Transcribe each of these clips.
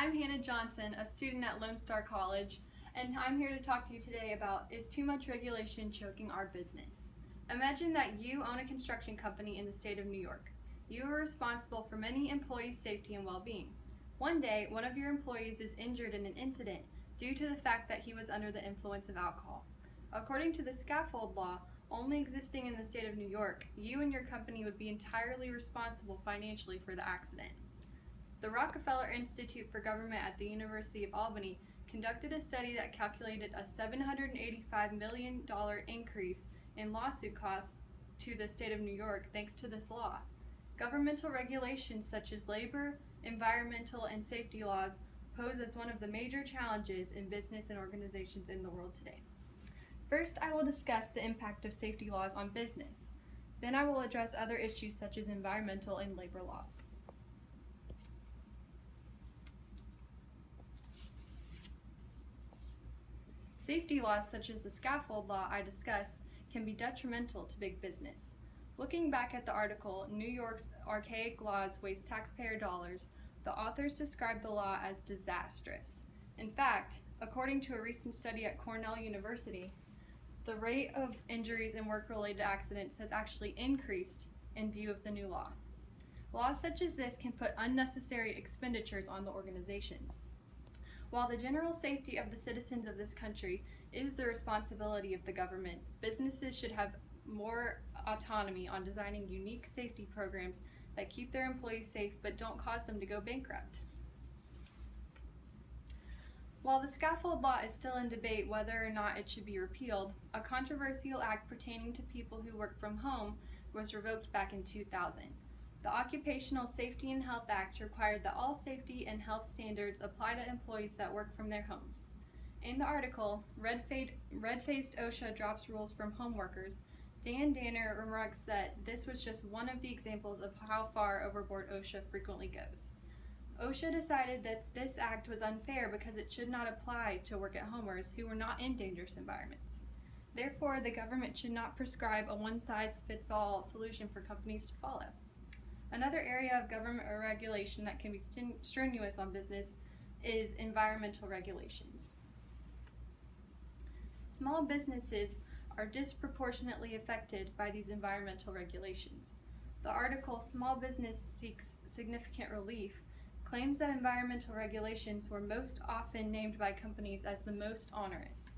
I'm Hannah Johnson, a student at Lone Star College, and I'm here to talk to you today about is too much regulation choking our business? Imagine that you own a construction company in the state of New York. You are responsible for many employees' safety and well-being. One day, one of your employees is injured in an incident due to the fact that he was under the influence of alcohol. According to the scaffold law, only existing in the state of New York, you and your company would be entirely responsible financially for the accident. The Rockefeller Institute for Government at the University of Albany conducted a study that calculated a $785 million increase in lawsuit costs to the state of New York thanks to this law. Governmental regulations such as labor, environmental, and safety laws pose as one of the major challenges in business and organizations in the world today. First, I will discuss the impact of safety laws on business. Then I will address other issues such as environmental and labor laws. Safety laws such as the scaffold law I discussed can be detrimental to big business. Looking back at the article, New York's Archaic Laws Waste Taxpayer Dollars, the authors described the law as disastrous. In fact, according to a recent study at Cornell University, the rate of injuries and work-related accidents has actually increased in view of the new law. Laws such as this can put unnecessary expenditures on the organizations. While the general safety of the citizens of this country is the responsibility of the government, businesses should have more autonomy on designing unique safety programs that keep their employees safe but don't cause them to go bankrupt. While the scaffold law is still in debate whether or not it should be repealed, a controversial act pertaining to people who work from home was revoked back in 2000. The Occupational Safety and Health Act required that all safety and health standards apply to employees that work from their homes. In the article, Red-Faced OSHA Drops Rules from Home Workers, Dan Danner remarks that this was just one of the examples of how far overboard OSHA frequently goes. OSHA decided that this act was unfair because it should not apply to work-at-homers who were not in dangerous environments. Therefore, the government should not prescribe a one-size-fits-all solution for companies to follow. Another area of government regulation that can be strenuous on business is environmental regulations. Small businesses are disproportionately affected by these environmental regulations. The article Small Business Seeks Significant Relief claims that environmental regulations were most often named by companies as the most onerous.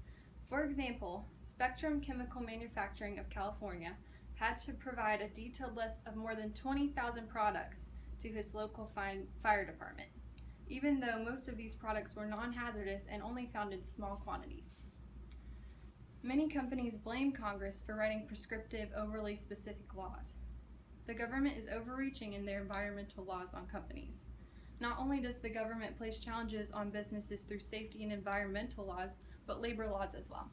For example, Spectrum Chemical Manufacturing of California had to provide a detailed list of more than 20,000 products to his local fire department, even though most of these products were non-hazardous and only found in small quantities. Many companies blame Congress for writing prescriptive, overly specific laws. The government is overreaching in their environmental laws on companies. Not only does the government place challenges on businesses through safety and environmental laws, but labor laws as well.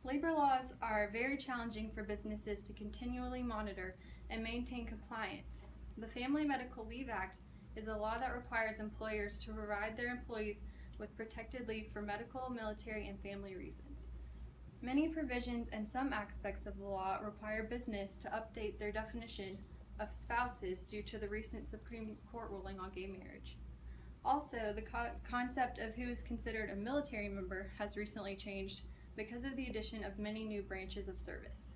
Labor laws are very challenging for businesses to continually monitor and maintain compliance. The Family Medical Leave Act is a law that requires employers to provide their employees with protected leave for medical, military, and family reasons. Many provisions and some aspects of the law require business to update their definition of spouses due to the recent Supreme Court ruling on gay marriage. Also, the concept of who is considered a military member has recently changed because of the addition of many new branches of service.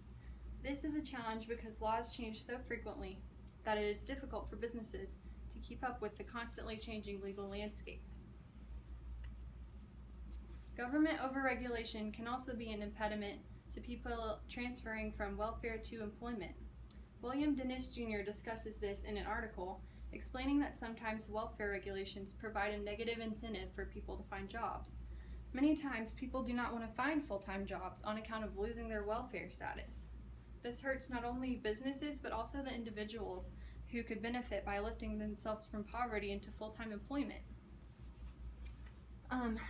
This is a challenge because laws change so frequently that it is difficult for businesses to keep up with the constantly changing legal landscape. Government overregulation can also be an impediment to people transferring from welfare to employment. William Dennis Jr. discusses this in an article explaining that sometimes welfare regulations provide a negative incentive for people to find jobs. Many times, people do not want to find full-time jobs on account of losing their welfare status. This hurts not only businesses, but also the individuals who could benefit by lifting themselves from poverty into full-time employment.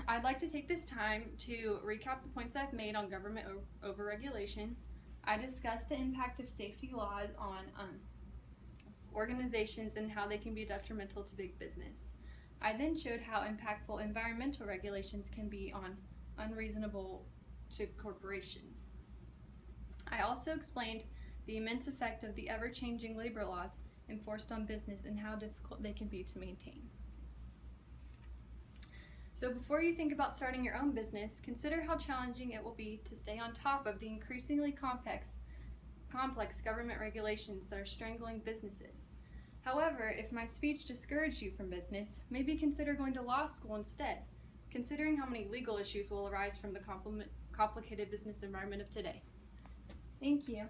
I'd like to take this time to recap the points I've made on government overregulation. I discussed the impact of safety laws on organizations and how they can be detrimental to big business. I then showed how impactful environmental regulations can be on unreasonable to corporations. I also explained the immense effect of the ever-changing labor laws enforced on business and how difficult they can be to maintain. So before you think about starting your own business, consider how challenging it will be to stay on top of the increasingly complex government regulations that are strangling businesses. However, if my speech discouraged you from business, maybe consider going to law school instead, considering how many legal issues will arise from the complicated business environment of today. Thank you.